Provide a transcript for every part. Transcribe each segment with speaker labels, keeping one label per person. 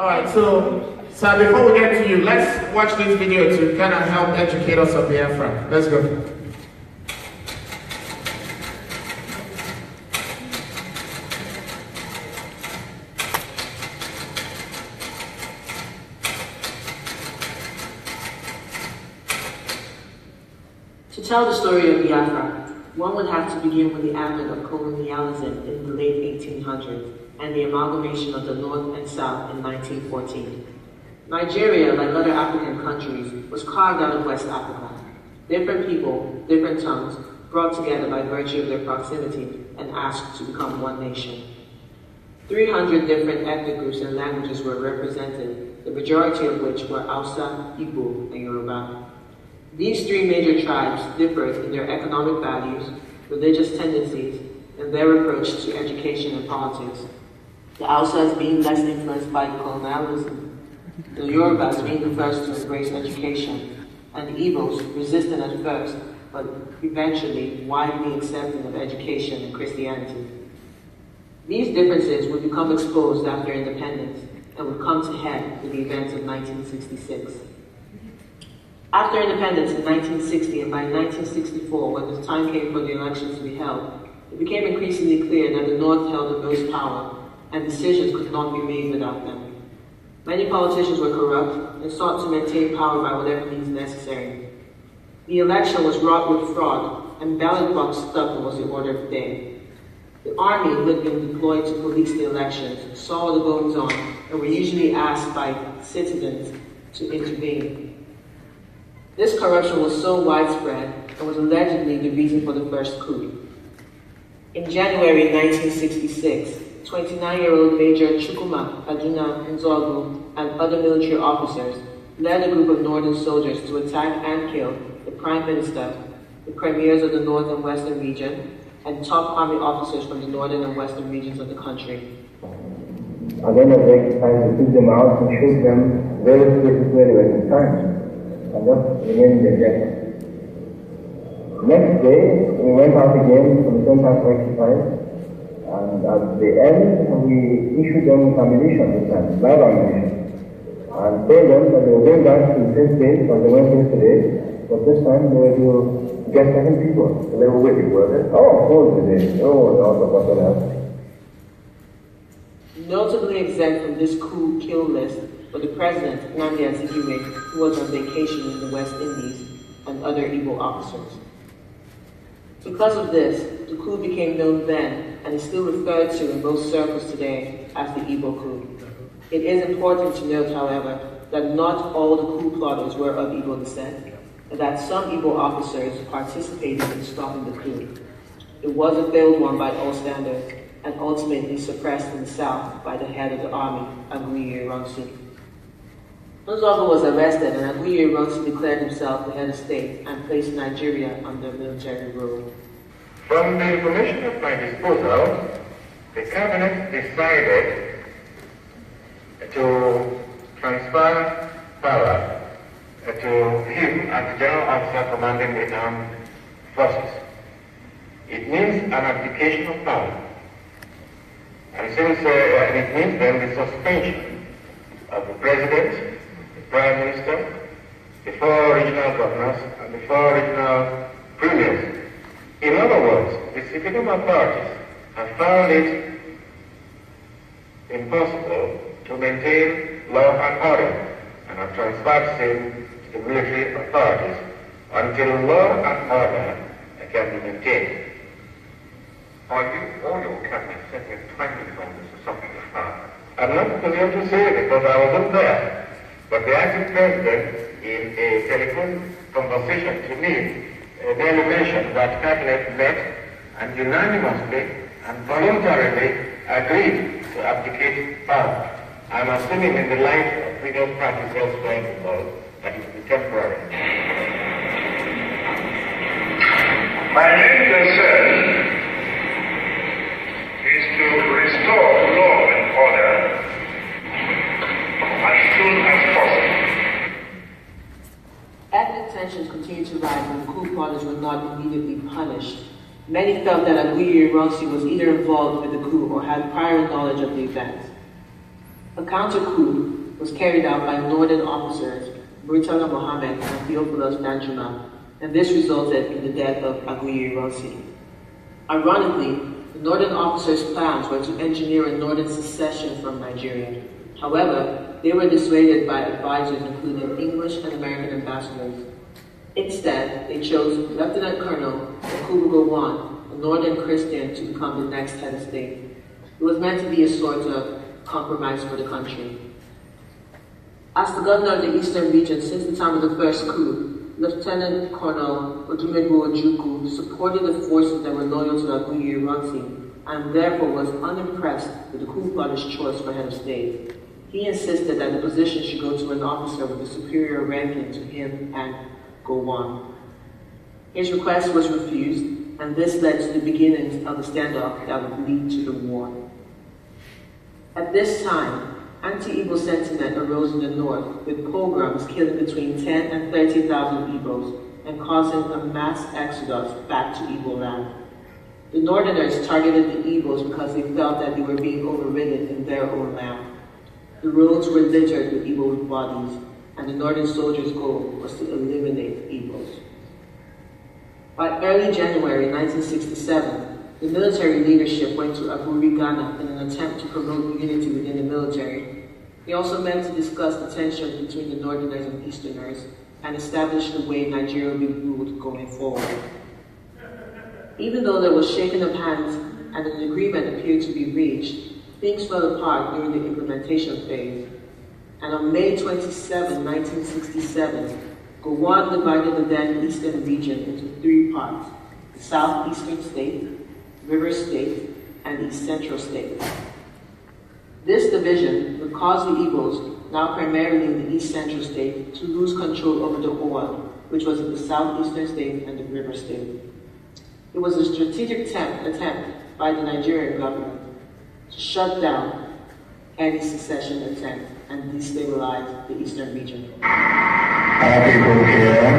Speaker 1: Alright, so, sir, before we get to you, let's watch this video to kind of help educate us on Biafra. Let's go.
Speaker 2: To tell the story of Biafra, one would have to begin with the advent of colonialism in the late 1800s and the amalgamation of the North and South in 1914. Nigeria, like other African countries, was carved out of West Africa. Different people, different tongues, brought together by virtue of their proximity and asked to become one nation. 300 different ethnic groups and languages were represented, the majority of which were Hausa, Igbo, and Yoruba. These three major tribes differed in their economic values, religious tendencies, and their approach to education and politics. The Hausas being less influenced by colonialism, the Yorubas being the first to embrace education, and the Igbos resistant at first, but eventually widely accepting of education and Christianity. These differences would become exposed after independence and would come to head with the events of 1966. After independence in 1960 and by 1964, when the time came for the elections to be held, it became increasingly clear that the North held the most power and decisions could not be made without them. Many politicians were corrupt and sought to maintain power by whatever means necessary. The election was wrought with fraud, and ballot box stuffing was the order of the day. The army, who had been deployed to police the elections, saw the goings on and were usually asked by citizens to intervene. This corruption was so widespread and was allegedly the reason for the first coup. In January 1966, 29-year-old Major Chukwuma Kaduna Nzogu and other military officers led a group of northern soldiers to attack and kill the Prime Minister, the premiers of the North and Western region, and top army officers from the northern and western regions of the country.
Speaker 3: And then they decided to took them out and shoot them very specifically at the time, and just remained their death. Next day, we went out again from the same type of exercise. And at the end, we issued them ammunition this time, live ammunition. And told them that they were going back to the same place as they went yesterday, but this time they were to get 7 people. So they were with you, were they? Oh, of course they did. Oh, no, what else?
Speaker 2: Notably exempt from this coup kill list were the president, Nnamdi Azikiwe, who was on vacation in the West Indies, and other Igbo officers. Because of this, the coup became known then and is still referred to in most circles today as the Igbo coup. It is important to note, however, that not all the coup plotters were of Igbo descent, and that some Igbo officers participated in stopping the coup. It was a failed one by all standards, and ultimately suppressed in the south by the head of the army, Aguiyi Ironsi. Nzogu was arrested, and Aguiyi Ironsi declared himself the head of state and placed Nigeria under military rule.
Speaker 4: From the information at my disposal, the cabinet decided to transfer power to him as the general officer commanding the armed forces. It means an abdication of power. And since it means then the suspension of the president, the prime minister, the 4 regional governors, and the 4 regional premiers. In other words, the civilian authorities have found it impossible to maintain law and order and have transferred same to the military authorities until law and order can be maintained. Are you or your cabinet setting a timing on this or something like that? I'm not prepared to say because I wasn't there. But the acting president, in a telephone conversation to me, then mentioned that cabinet met and unanimously and voluntarily agreed to abdicate power. I'm assuming in the light of previous practice elsewhere in the world that it will be temporary.
Speaker 5: My main concern is to restore law and order as soon as possible.
Speaker 2: Ethnic tensions continued to rise when coup plotters were not immediately punished. Many felt that Aguiyi Ironsi was either involved with the coup or had prior knowledge of the events. A counter-coup was carried out by northern officers, Murtala Mohammed and Theophilus Danjuma, and this resulted in the death of Aguiyi Ironsi. Ironically, the northern officers' plans were to engineer a northern secession from Nigeria. However, they were dissuaded by advisors including English and American ambassadors. Instead, they chose Lieutenant Colonel Yakubu Gowon, a northern Christian, to become the next head of state. It was meant to be a sort of compromise for the country. As the governor of the eastern region since the time of the first coup, Lieutenant Colonel Odumegwu Ojukwu supported the forces that were loyal to Aguiyi Ironsi and therefore was unimpressed with the coup plotter's choice for head of state. He insisted that the position should go to an officer with a superior ranking to him and Gowon. His request was refused, and this led to the beginnings of the standoff that would lead to the war. At this time, anti-Igbo sentiment arose in the north, with pogroms killing between 10 and 30,000 Igbos and causing a mass exodus back to Igbo land. The northerners targeted the Igbos because they felt that they were being overridden in their own land. The roads were littered with Igbo bodies, and the northern soldiers' goal was to eliminate Igbos. By early January 1967, the military leadership went to Aburi, Ghana in an attempt to promote unity within the military. They also met to discuss the tension between the northerners and easterners and establish the way Nigeria will be ruled going forward. Even though there was shaking of hands and an agreement appeared to be reached, things fell apart during the implementation phase. And on May 27, 1967, Gowon divided the then eastern region into three parts: the southeastern state, River State, and the East Central State. This division would cause the Igbos, now primarily in the East Central State, to lose control over the oil, which was in the Southeastern State and the River State. It was a strategic attempt by the Nigerian government to shut down any secession attempt and destabilize the eastern region.
Speaker 3: Our people here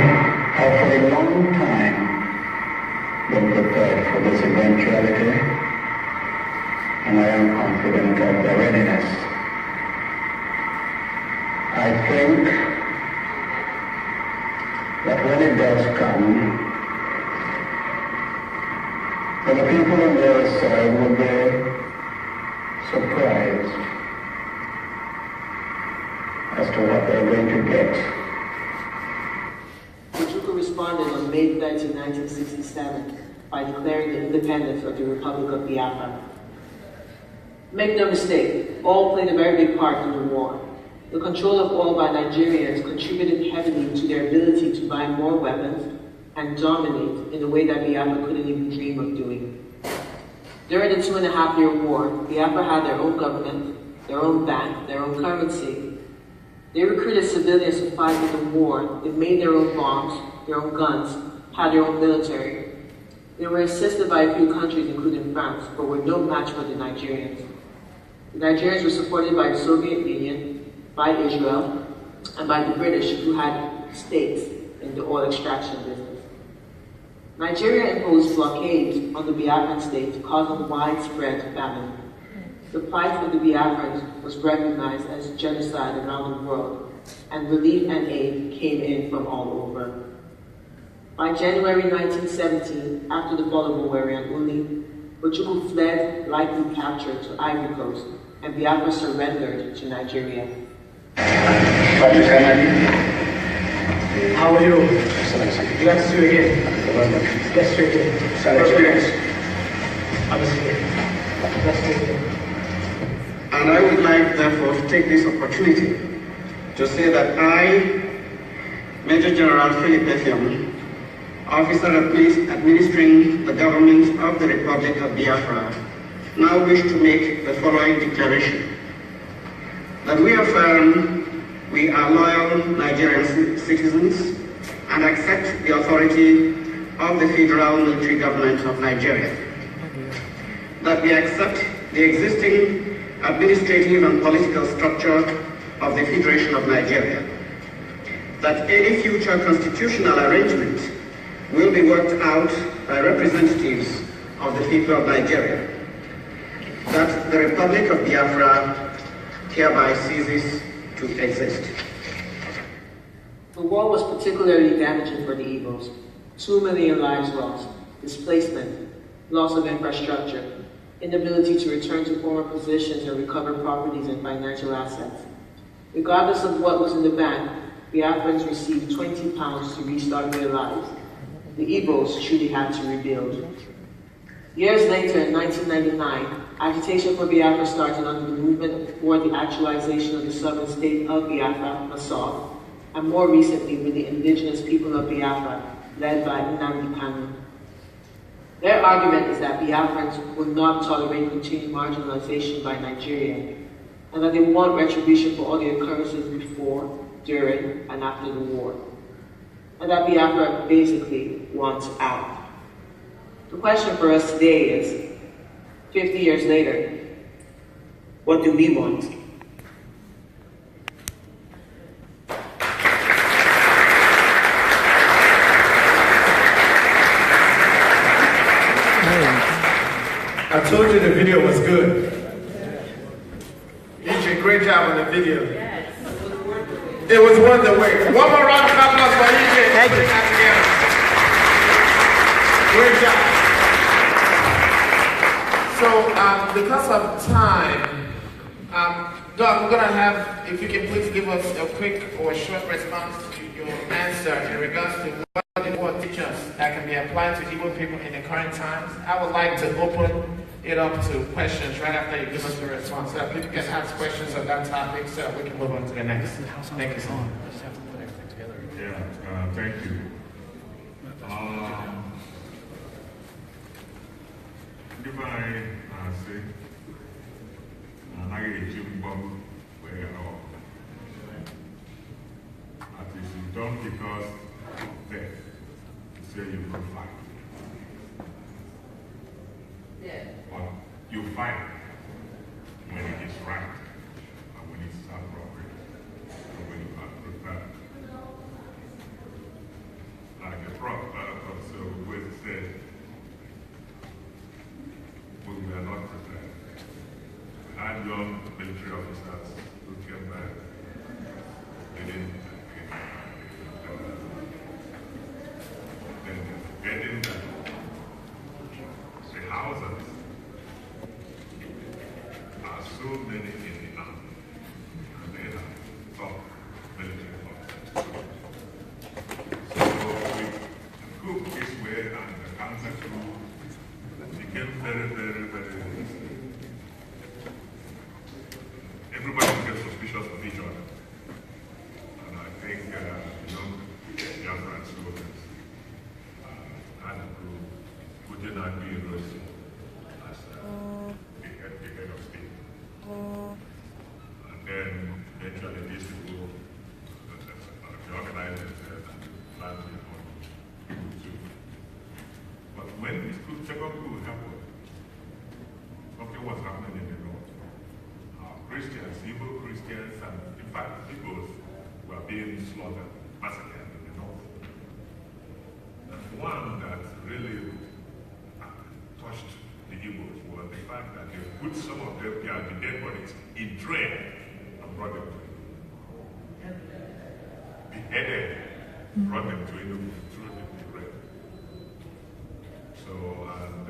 Speaker 3: have for a long time been prepared for this eventuality, and I am confident of their readiness. I think that when it does come, that the people on the other side will be surprised as to what they're going to get.
Speaker 2: Ojukwu responded on May 30, 1967 by declaring the independence of the Republic of Biafra. Make no mistake, oil played a very big part in the war. The control of oil by Nigerians contributed heavily to their ability to buy more weapons and dominate in a way that Biafra couldn't even dream of doing. During the 2.5-year war, Biafra had their own government, their own bank, their own currency. They recruited civilians to fight in the war. They made their own bombs, their own guns, had their own military. They were assisted by a few countries, including France, but were no match for the Nigerians. The Nigerians were supported by the Soviet Union, by Israel, and by the British, who had stakes in the oil extraction business. Nigeria imposed blockades on the Biafran state, causing widespread famine. The plight of the Biafrans was recognized as genocide around the world, and relief and aid came in from all over. By January 1917, after the fall of Owerri and Uli, Ojukwu fled, likely captured, to Ivory Coast, and Biafra surrendered to Nigeria.
Speaker 6: How are you? Glad to see you again. Let's see you again. Experience. Let's see you again.
Speaker 7: And I would like, therefore, to take this opportunity to say that I, Major General Philip Ethiam, officer administering the government of the Republic of Biafra, now wish to make the following declaration. That we affirm we are loyal Nigerian citizens and accept the authority of the Federal Military Government of Nigeria. That we accept the existing administrative and political structure of the Federation of Nigeria. That any future constitutional arrangement will be worked out by representatives of the people of Nigeria. That the Republic of Biafra hereby ceases to exist.
Speaker 2: The war was particularly damaging for the Igbos. 2 million lives lost, displacement, loss of infrastructure, inability to return to former positions and recover properties and financial assets. Regardless of what was in the bank, Biafrans received £20 to restart their lives. The Igbos truly had to rebuild. Years later, in 1999, agitation for Biafra started under the movement for the actualization of the sovereign state of Biafra, Massaw, and more recently with the indigenous people of Biafra, led by Nnamdi Kanu. Their argument is that Biafrans will not tolerate continued marginalization by Nigeria, and that they want retribution for all the occurrences before, during, and after the war. And that Biafra basically wants out. The question for us today is, 50 years later, what do we want?
Speaker 1: I told you the video was good. You did a great job on the video. It was worth the wait. One more round of applause for EJ. Thank you. Great job. So, because of time, Doug, we're going to have, if you can please give us a quick or a short response to your answer in regards to what the war teaches us that can be applied to Igbo people in the current times. I would like to open it up to questions right after you give us the response, so that people can ask questions on that topic so that we can move on to the next. Thank you so much.
Speaker 5: Yeah, thank you. If I say, I get a gym bomb where you know, at least you don't because of death, you say you will fight. Yeah. But you fight when it is right and when it's appropriate and when you are prepared. Like a professor always said, we were not prepared. We had young military officers who came back. They didn't getting the houses are so many in the army, and they have top military officers. So we cooked this way, and the counter crew became very, very, very easy. Everybody became suspicious of each other. And I think young Biafran soldiers had to put in a new role as the head of state. And then eventually these people organized themselves and planned to too. But when this second coup happened, something was happening in the north. Christians, Igbo Christians, and in fact, Igbos were being slaughtered, massacred in the north. And one that really touched the Igbos was the fact that they put some of their dead bodies in train and brought them to Enugu. Beheaded, brought them to Enugu through the rail. So, and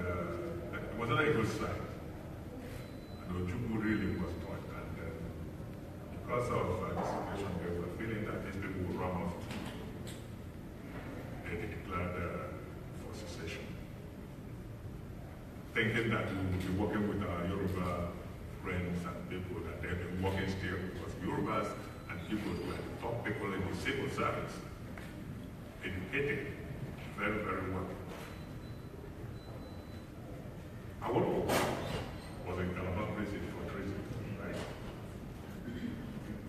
Speaker 5: it was not a good sight. And Ojukwu really was taught, and because of the situation, they were feeling that these people would run off. They declared for secession, thinking that we would be working with our Yoruba friends and people that they've been working still, because Yorubas and Igbos were the top people in the civil service, educated very, very well. Awolowo was in Calabar prison for treason, right?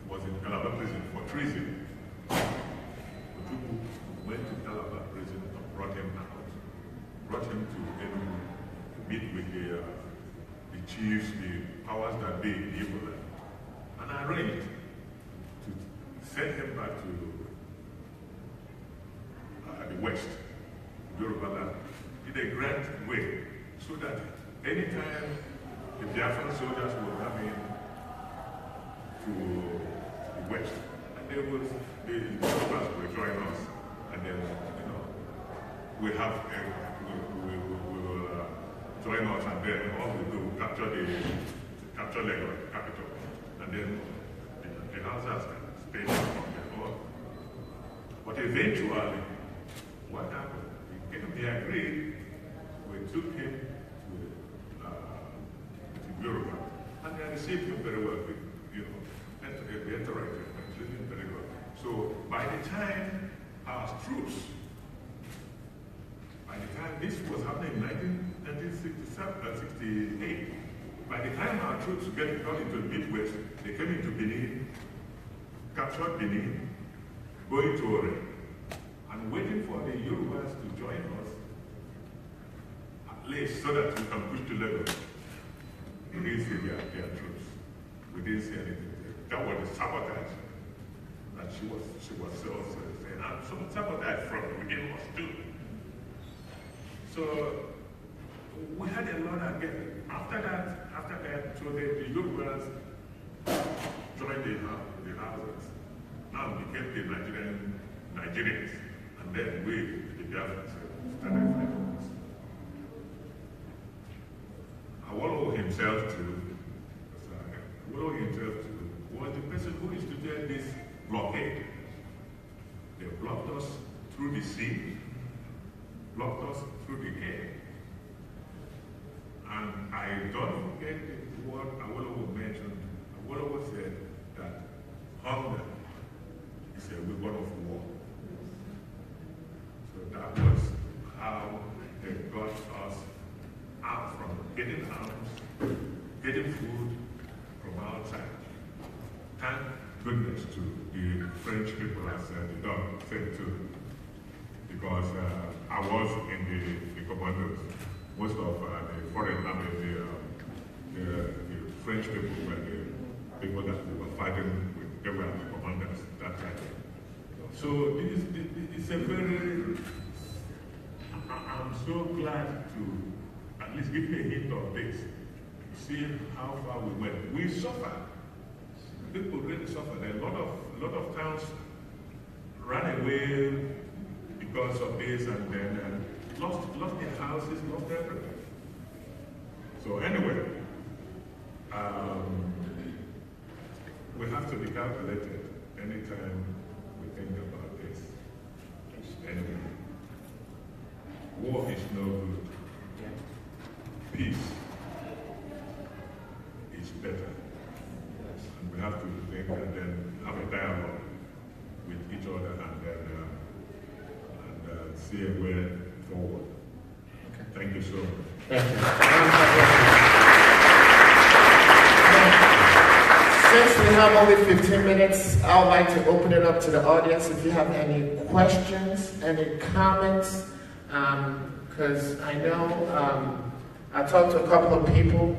Speaker 5: Was in Calabar prison for treason. Ojukwu went to Calabar prison and brought him out, brought him to Enugu to meet with the chiefs, the powers that be in Igbo land, and arranged to send him back to the west, Yoruba land, in a grand way, so that anytime the Biafran soldiers will come in, West. And the Yorubas will join us. And then, we will join us, and then all we do, capture Lagos, the capital. And then the Hausas can stay from the north. But eventually, what happened? They agreed, we took him to Yoruba, and they received him very well, and they interacted and treated him very well. So by the time our troops, this was happening in 1968, by the time our troops got into the Midwest, they came into Benin, captured Benin, going to Ore, and waiting for the Yorubas to join us, at least so that we can push to Lagos. We didn't see their troops. We didn't see anything. That was the sabotage that she was also saying. And some sabotage from within us too. So we had a lot again. After that, so the Yorubas joined the houses. Now became the Nigerians. And then we, the Biafrans, started fighting us. Awolowo himself was the person who instituted this blockade. They blocked us through the sea, blocked us through the air. And I don't forget what Awolowo mentioned. Awolowo said that hunger is a weapon of war. So that was how they got us out from getting arms, getting food from outside. Thank goodness to the French people, as the dog said too, because I was in the commandos. Most of the foreign army, the French people were the people that we were fighting with. They were the commanders that time. So it's a very, I'm so glad to at least give me a hint of this. See how far we went. We suffered. People really suffered. A lot of towns ran away because of this, and then lost their houses, lost everything. So anyway, we have to be calculated anytime we think about this. Anyway, war is no good. Peace is better. And we have to think and then have a dialogue with each other, and then see a way forward. Okay. Thank you so much.
Speaker 1: Thank you. Since we have only 15 minutes, I would like to open it up to the audience. If you have any questions, any comments, because I know I talked to a couple of people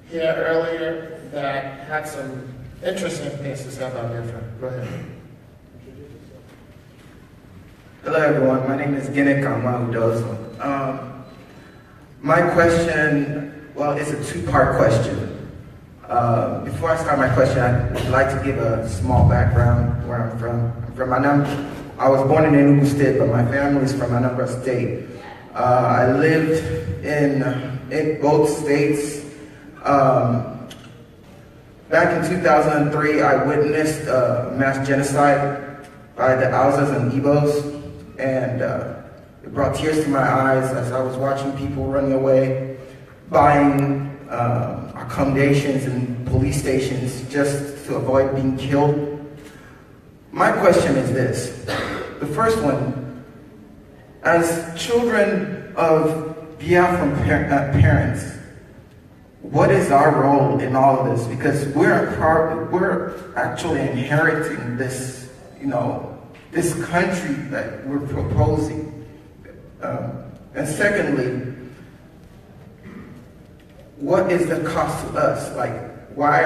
Speaker 1: here earlier that had some interesting things to say about Biafra. Go ahead.
Speaker 8: Hello everyone, my name is Gene Kamaudozo. My question, well, it's a two-part question. Before I start my question, I'd like to give a small background where I'm from. I was born in Enugu State, but my family is from Anambra State. I lived in both states. Back in 2003, I witnessed mass genocide by the Hausas and Igbos, and it brought tears to my eyes as I was watching people running away, buying accommodations in police stations just to avoid being killed. My question is this. The first one, as children of Biafran parents, what is our role in all of this? Because we're actually inheriting this, this country that we're proposing. And secondly, what is the cost to us? Why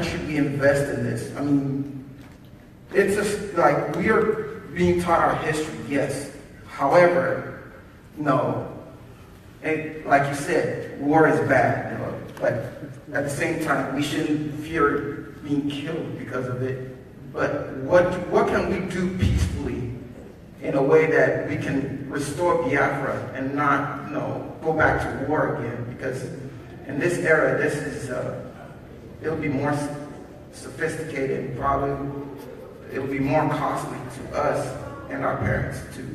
Speaker 8: should we invest in this? I mean, it's just like we are being taught our history, yes. However, and like you said, war is bad. But at the same time, we shouldn't fear being killed because of it. But what can we do peacefully in a way that we can restore Biafra and not, go back to war again? Because in this era, this is it'll be more sophisticated, and probably it'll be more costly to us and our parents too.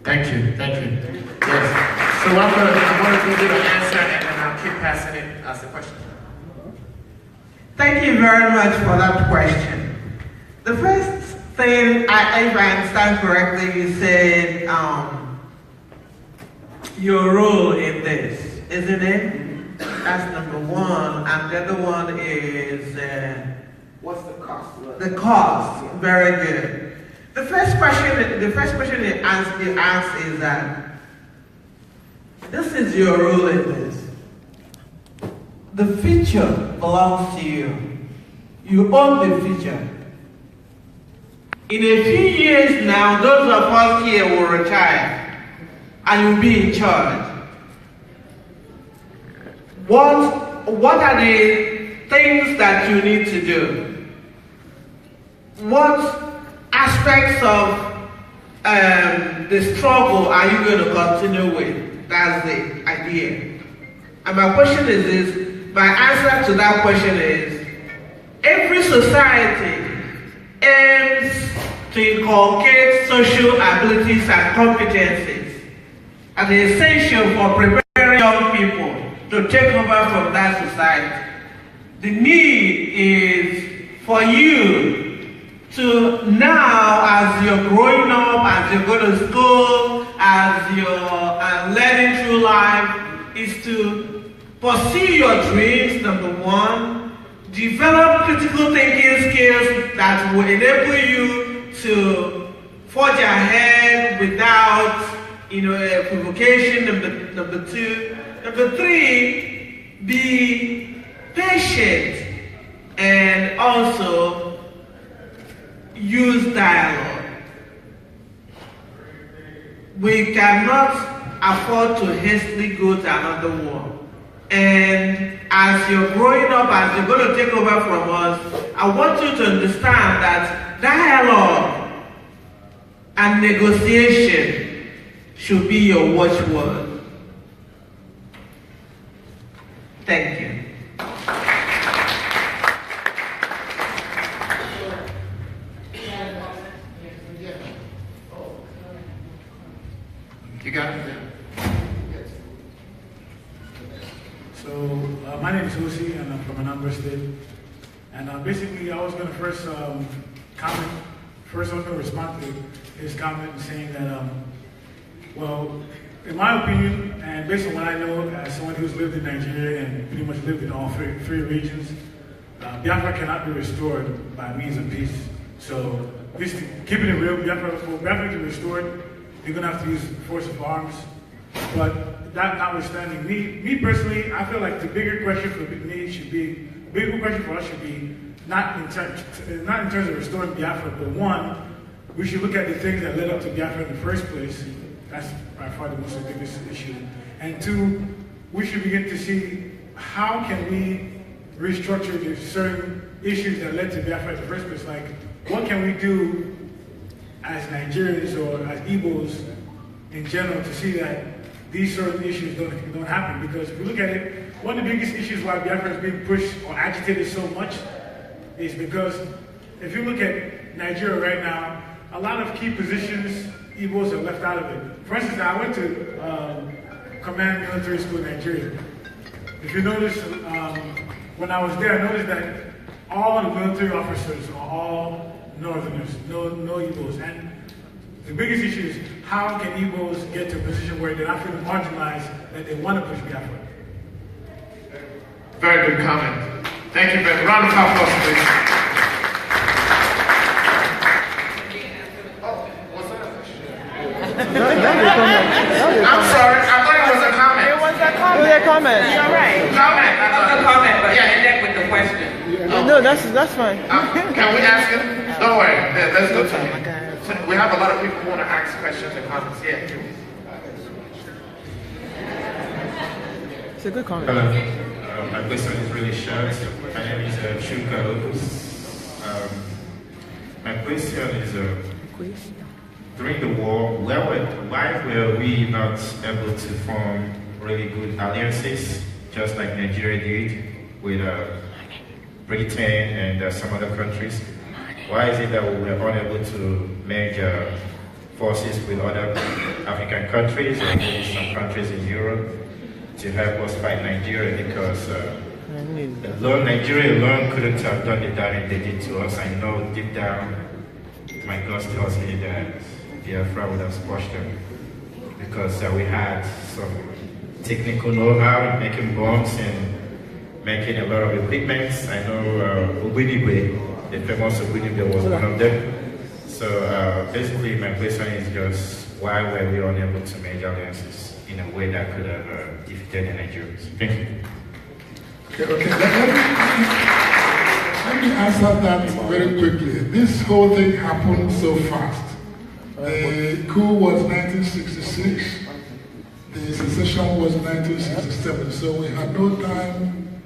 Speaker 1: Thank you. Yes. So I'm going to give an answer and then I'll keep passing it as a question.
Speaker 9: Thank you very much for that question. The first thing, if I understand correctly, you said your role in this, isn't it? That's number one. And the other one is
Speaker 8: What's the cost?
Speaker 9: the cost. Very good. The first question you ask is that this is your role in this. The future belongs to you. You own the future. In a few years now, those of us here will retire and you'll be in charge. What are the things that you need to do? What aspects of the struggle are you going to continue with? That's the idea. And my question is this, my answer to that question is, every society aims to inculcate social abilities and competencies as essential for preparing young people to take over from that society. The need is for you to now, as you're growing up, as you go to school, as you're learning through life, is to pursue your dreams, number one, develop critical thinking skills that will enable you to forge ahead without, provocation, number two. Number three, be patient and also use dialogue. We cannot afford to hastily go to another war. And as you're growing up, as you're going to take over from us, I want you to understand that dialogue and negotiation should be your watchword. Thank you.
Speaker 1: You got it?
Speaker 10: So, my name is Lucy, and I'm from Anambra State. And basically, I was going to first comment. First, I was going to respond to his comment saying that, well, in my opinion, and based on what I know as someone who's lived in Nigeria and pretty much lived in all three regions, Biafra cannot be restored by means of peace. So, just keeping it real, Biafra to be restored, you're going to have to use force of arms. But that notwithstanding, me personally, I feel like the bigger question for me should be, bigger question for us should be not in terms of restoring Biafra, but one, we should look at the things that led up to Biafra in the first place. That's by far the most biggest issue. And two, we should begin to see how can we restructure the certain issues that led to Biafra in the first place. Like, what can we do as Nigerians or as Igbos in general to see that these certain issues don't happen? Because if we look at it, one of the biggest issues why Biafra is being pushed or agitated so much is because if you look at Nigeria right now, a lot of key positions, Igbos are left out of it. For instance, I went to Command Military School in Nigeria. If you notice, when I was there, I noticed that all the military officers are all Northerners, no Igbos. And the biggest issue is how can Igbos get to a position where they're not feeling marginalized, that they want to push Biafra?
Speaker 1: Very good comment. Thank you very much. Round of applause, please. I'm sorry, I thought it was a comment.
Speaker 11: It was a comment. It was a comment.
Speaker 9: You're right.
Speaker 1: Comment.
Speaker 9: It was a comment, but yeah, end up with the question.
Speaker 11: No, that's fine.
Speaker 1: Can we ask him? Don't worry. Let's go to him. We have a lot of people who want to ask questions and comments. Yeah.
Speaker 11: It's a good comment.
Speaker 5: Hello.
Speaker 12: My question is really short. My name is Chuka. My question is, during the war, why were we not able to form really good alliances, just like Nigeria did with Britain and some other countries? Why is it that we were unable to merge forces with other African countries or maybe some countries in Europe to help us fight Nigeria? Because Nigeria alone couldn't have done the damage they did to us. I know deep down, my gut tells me that Biafra would have squashed them because we had some technical know-how in making bombs and making a lot of equipment. I know Ogbunigwe, the famous Ogbunigwe, was one of them. So basically my question is just why were we unable to make alliances in a way that could have defeated the Nigerians? Thank you.
Speaker 13: Okay. Let me answer that very quickly. This whole thing happened so fast. The coup was 1966. The secession was 1967. So we had no time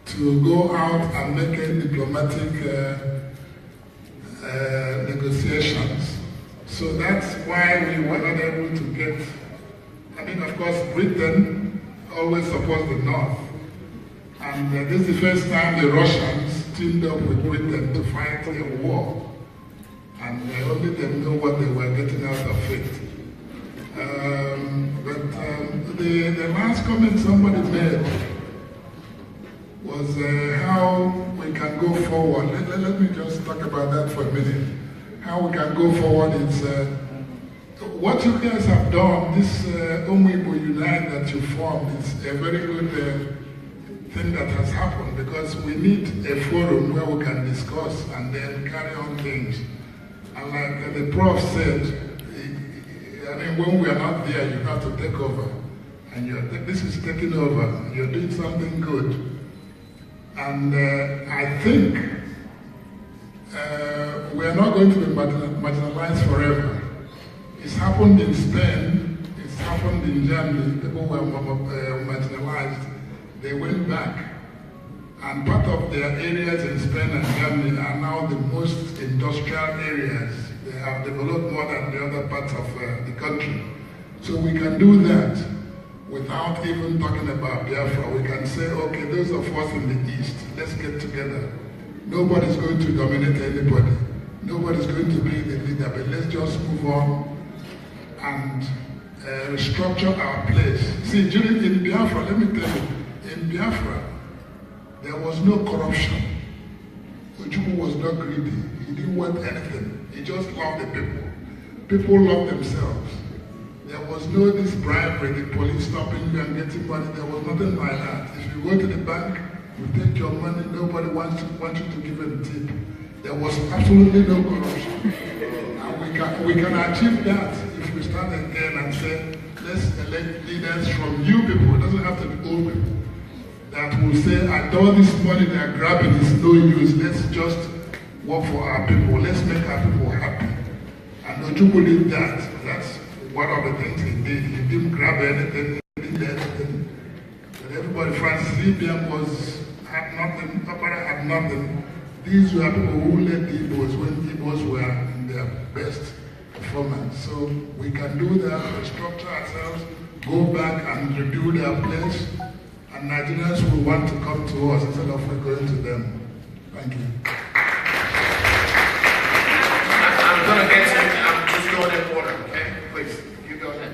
Speaker 13: to go out and make any diplomatic negotiations. So that's why we were not able to get, of course, Britain always supports the North. And this is the first time the Russians teamed up with Britain to fight a war. And only them know what they were getting out of it. The last comment somebody made was how we can go forward. Let me just talk about that for a minute. How we can go forward is what you guys have done, this Umibo Unite that you formed, is a very good thing that has happened, because we need a forum where we can discuss and then carry on things. And like the Prof said, when we are not there, you have to take over. And this is taking over. You're doing something good. And I think we are not going to be marginalized forever. It's happened in Spain. It's happened in Germany. People were marginalized. They went back. And part of their areas in Spain and Germany are now the most industrial areas. They have developed more than the other parts of the country. So we can do that without even talking about Biafra. We can say, okay, those of us in the East, let's get together. Nobody's going to dominate anybody. Nobody's going to be the leader, but let's just move on and restructure our place. See, in Biafra, let me tell you, in Biafra, there was no corruption. Ojukwu was not greedy. He didn't want anything. He just loved the people. People loved themselves. There was no this bribery, the police stopping you and getting money. There was nothing like that. If you go to the bank, you take your money, nobody wants you to give them a tip. There was absolutely no corruption. And we can achieve that if we start again and say, let's elect leaders from new people. It doesn't have to be old people. That will say, all this money they are grabbing is no use. Let's just work for our people. Let's make our people happy. And Ojukwu did that. That's one of the things he did. He didn't grab anything, he didn't do anything. But everybody, Francis Ibiam had nothing, Papara had nothing. These were people who led the Igbos when Igbos were in their best performance. So we can do that, restructure ourselves, go back and rebuild our place. And Nigerians will want to come to us instead of we going to them. Thank you.
Speaker 1: I'm going to get you. I'm just going in order, okay? Please, you go ahead.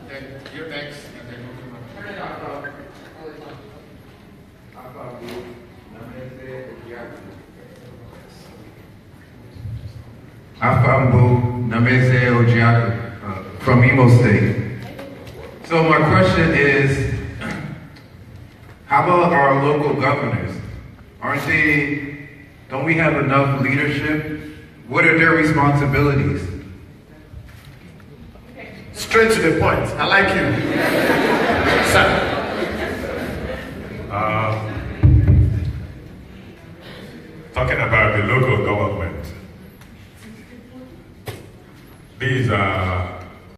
Speaker 1: Then you're next, and then we'll come up. Turn it off,
Speaker 14: Afambu Nameze Ojiaku from Imo State. So my question is, how about our local governors? Don't we have enough leadership? What are their responsibilities?
Speaker 1: Straight to the point. I like you.